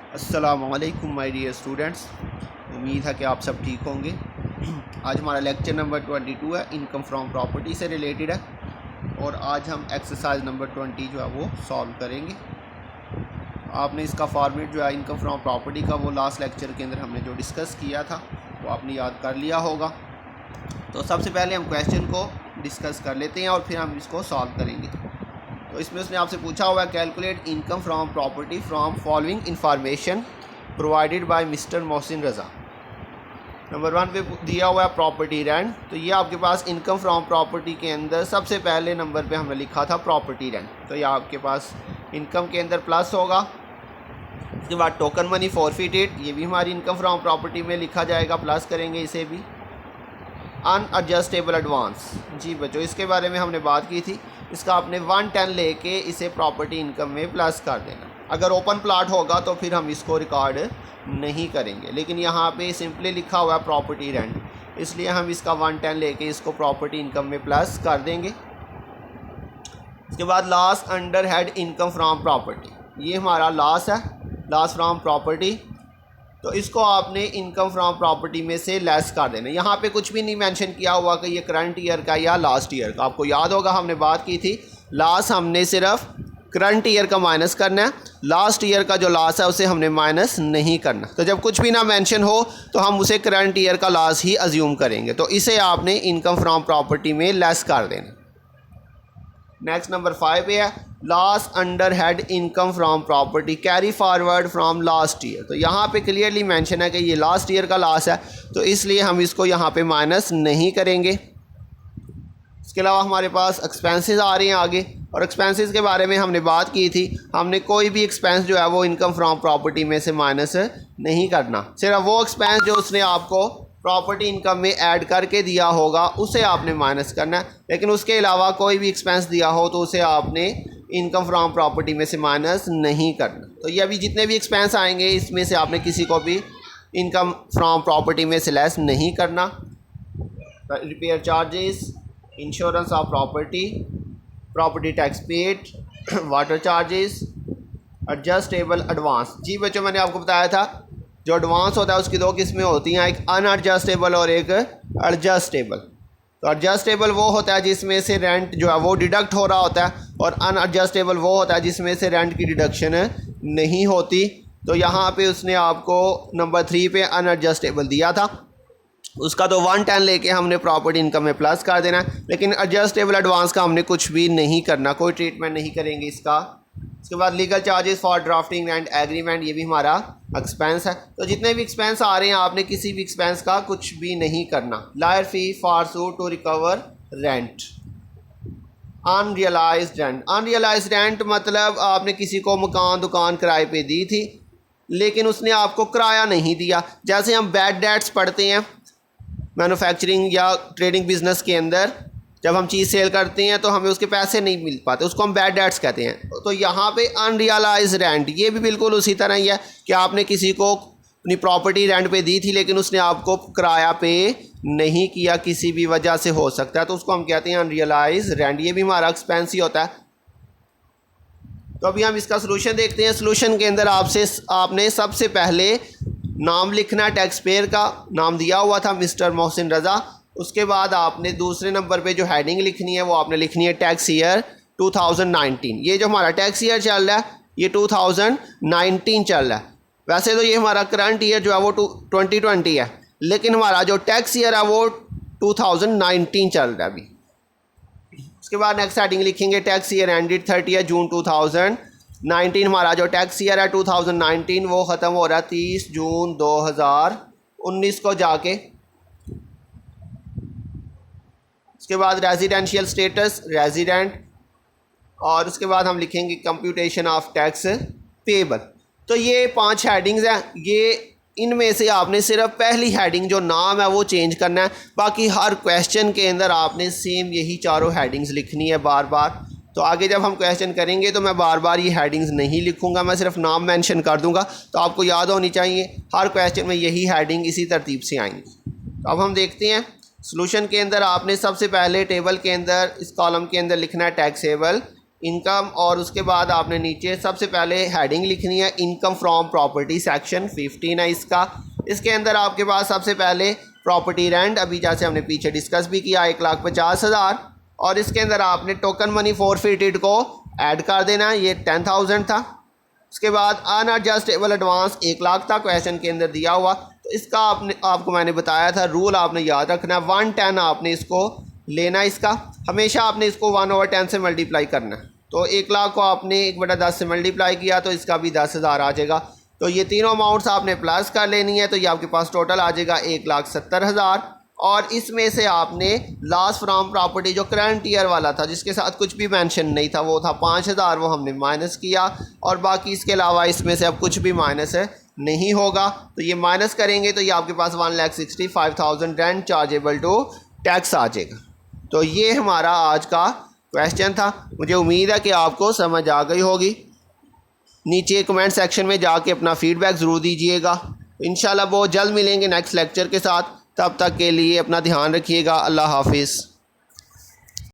अस्सलामुअलैकुम my dear students, उम्मीद है कि आप सब ठीक होंगे। आज हमारा लेक्चर नंबर 22 है, इनकम फ्रॉम प्रॉपर्टी से रिलेटेड है और आज हम एक्सरसाइज नंबर 20 जो है वो सॉल्व करेंगे। आपने इसका फॉर्मेट जो है इनकम फ्रॉम प्रॉपर्टी का वो लास्ट लेक्चर के अंदर हमने जो डिस्कस किया था वो आपने याद कर लिया होगा। तो सबसे पहले हम क्वेश्चन को डिस्कस कर लेते हैं और फिर हम इसको सॉल्व करेंगे। तो इसमें उसने आपसे पूछा हुआ है calculate income from property from following information provided by mister Mohsin Raza. Number 1 पे दिया हुआ है प्रॉपर्टी रेंट। तो ये आपके पास इनकम फ्रॉम प्रॉपर्टी के अंदर सबसे पहले नंबर पे हमने लिखा था प्रॉपर्टी रेंट। तो ये आपके पास इनकम के अंदर प्लस होगा। उसके बाद टोकन मनी फॉरफिटेड, ये भी हमारी इनकम फ्रॉम प्रॉपर्टी में लिखा जाएगा, प्लस करेंगे इसे भी। अनएडजस्टेबल एडवांस, जी बच्चों इसके बारे में हमने बात की थी। इसका आपने 110 लेके इसे प्रॉपर्टी इनकम में प्लस कर देना। अगर ओपन प्लाट होगा तो फिर हम इसको रिकॉर्ड नहीं करेंगे, लेकिन यहाँ पे सिंपली लिखा हुआ है प्रॉपर्टी रेंट, इसलिए हम इसका 110 लेके इसको प्रॉपर्टी इनकम में प्लस कर देंगे। उसके बाद loss under head income from property, ये हमारा लॉस है, लॉस फ्रॉम प्रॉपर्टी। तो इसको आपने इनकम फ्रॉम प्रॉपर्टी में से लेस कर देना। यहाँ पे कुछ भी नहीं मेंशन किया हुआ कि ये करंट ईयर का या लास्ट ईयर का। आपको याद होगा हमने बात की थी, लॉस हमने सिर्फ करंट ईयर का माइनस करना है, लास्ट ईयर का जो लॉस है उसे हमने माइनस नहीं करना। तो जब कुछ भी ना मेंशन हो तो हम उसे करंट ईयर का लॉस ही अज्यूम करेंगे। तो इसे आपने इनकम फ्रॉम प्रॉपर्टी में लेस कर देना। नेक्स्ट नंबर 5 पे है loss under head income from property carry forward from last year. तो यहाँ पे क्लियरली मेंशन है कि ये लास्ट ईयर का लॉस है, तो इसलिए हम इसको यहाँ पे माइनस नहीं करेंगे। इसके अलावा हमारे पास एक्सपेंसेस आ रहे हैं आगे, और एक्सपेंसेस के बारे में हमने बात की थी। हमने कोई भी एक्सपेंस जो है वो इनकम फ्रॉम प्रॉपर्टी में से माइनस नहीं करना, सिर्फ वो एक्सपेंस जो उसने आपको प्रॉपर्टी इनकम में ऐड करके दिया होगा उसे आपने माइनस करना है। लेकिन उसके अलावा कोई भी एक्सपेंस दिया हो तो उसे आपने इनकम फ्रॉम प्रॉपर्टी में से माइनस नहीं करना। तो ये अभी जितने भी एक्सपेंस आएंगे इसमें से आपने किसी को भी इनकम फ्रॉम प्रॉपर्टी में से लेस नहीं करना। Repair charges, insurance of property, property tax paid, water charges, adjustable advance. जी बच्चों मैंने आपको बताया था जो एडवांस होता है उसकी दो किस्में होती हैं, एक अनएडजस्टेबल और एक एडजस्टेबल। तो एडजस्टेबल वो होता है जिसमें से रेंट जो है वो डिडक्ट हो रहा होता है, और अनएडजस्टेबल वो होता है जिसमें से रेंट की डिडक्शन नहीं होती। तो यहाँ पे उसने आपको नंबर 3 पे अनएडजस्टेबल दिया था, उसका तो 110 लेके हमने प्रॉपर्टी इनकम में प्लस कर देना है। लेकिन एडजस्टेबल एडवांस का हमने कुछ भी नहीं करना, कोई ट्रीटमेंट नहीं करेंगे इसका। इसके बाद legal charges for drafting and agreement, ये भी हमारा एक्सपेंस है। तो जितने भी एक्सपेंस आ रहे हैं आपने किसी भी एक्सपेंस का कुछ भी नहीं करना। Lawyer fee for suit to recover rent, unrealised rent. Unrealised rent मतलब आपने किसी को मकान दुकान किराए पे दी थी लेकिन उसने आपको किराया नहीं दिया। जैसे हम बैड डेट्स पढ़ते हैं मैन्युफैक्चरिंग या ट्रेडिंग बिजनेस के अंदर, जब हम चीज़ सेल करते हैं तो हमें उसके पैसे नहीं मिल पाते, उसको हम बैड डेट्स कहते हैं। तो यहाँ पे अनरियलाइज रेंट ये भी बिल्कुल उसी तरह ही है कि आपने किसी को अपनी प्रॉपर्टी रेंट पे दी थी लेकिन उसने आपको किराया पे नहीं किया, किसी भी वजह से हो सकता है, तो उसको हम कहते हैं अनरियलाइज रेंट। ये भी हमारा एक्सपेंस ही होता है। तो अभी हम इसका सोल्यूशन देखते हैं। सोल्यूशन के अंदर आपने सबसे पहले नाम लिखना है, टैक्स पेयर का नाम दिया हुआ था मिस्टर मोहसिन रज़ा। उसके बाद आपने दूसरे नंबर पे जो हेडिंग लिखनी है वो आपने लिखनी है टैक्स ईयर 2019। ये जो हमारा टैक्स ईयर चल रहा है ये 2019 चल रहा है। वैसे तो ये हमारा करंट ईयर जो है वो 2020 है, लेकिन हमारा जो टैक्स ईयर है वो 2019 चल रहा है अभी। उसके बाद नेक्स्ट हेडिंग लिखेंगे टैक्स ईयर एंडेड 30 जून 2019। हमारा जो टैक्स ईयर है 2019 वो ख़त्म हो रहा है 30 जून 2019 को जाके। उसके बाद रेजिडेंशियल स्टेटस रेजिडेंट, और उसके बाद हम लिखेंगे कंप्यूटेशन ऑफ टैक्स पेबल। तो ये 5 हेडिंग्स हैं। ये इनमें से आपने सिर्फ पहली हेडिंग जो नाम है वो चेंज करना है, बाकी हर क्वेश्चन के अंदर आपने सेम यही चारों हेडिंग्स लिखनी है बार बार। तो आगे जब हम क्वेश्चन करेंगे तो मैं बार बार ये हेडिंग्स नहीं लिखूंगा, मैं सिर्फ नाम मेंशन कर दूंगा। तो आपको याद होनी चाहिए हर क्वेश्चन में यही हेडिंग इसी तरतीब से आएंगी। तो अब हम देखते हैं सोल्यूशन के अंदर आपने सबसे पहले टेबल के अंदर इस कॉलम के अंदर लिखना है टैक्सेबल इनकम, और उसके बाद आपने नीचे सबसे पहले हेडिंग लिखनी है इनकम फ्रॉम प्रॉपर्टी, सेक्शन 15 है इसका। इसके अंदर आपके पास सबसे पहले प्रॉपर्टी रेंट, अभी जैसे हमने पीछे डिस्कस भी किया, 1,50,000, और इसके अंदर आपने टोकन मनी फॉरफिटेड को ऐड कर देना, ये 10,000 था। उसके बाद अनएडजस्टेबल एडवांस 1,00,000 था क्वेश्चन के अंदर दिया हुआ, तो इसका आपको मैंने बताया था रूल आपने याद रखना है, 110 आपने इसको लेना, इसका हमेशा आपने इसको 1/10 से मल्टीप्लाई करना है। तो 1,00,000 को आपने 1/10 से मल्टीप्लाई किया तो इसका भी 10,000 आ जाएगा। तो ये तीनों अमाउंट्स आपने प्लस कर लेनी है, तो ये आपके पास टोटल आ जाएगा 1,70,000। और इसमें से आपने लॉस फ्रॉम प्रॉपर्टी जो करंट ईयर वाला था जिसके साथ कुछ भी मेंशन नहीं था वो था 5,000, वो हमने माइनस किया, और बाकी इसके अलावा इसमें से अब कुछ भी माइनस नहीं होगा। तो ये माइनस करेंगे तो ये आपके पास 1,65,000 रेंट चार्जेबल टू टैक्स आ जाएगा। तो ये हमारा आज का क्वेश्चन था। मुझे उम्मीद है कि आपको समझ आ गई होगी। नीचे कमेंट सेक्शन में जाके अपना फीडबैक ज़रूर दीजिएगा। इंशाल्लाह बहुत जल्द मिलेंगे नेक्स्ट लेक्चर के साथ। तब तक के लिए अपना ध्यान रखिएगा। अल्लाह हाफिज़।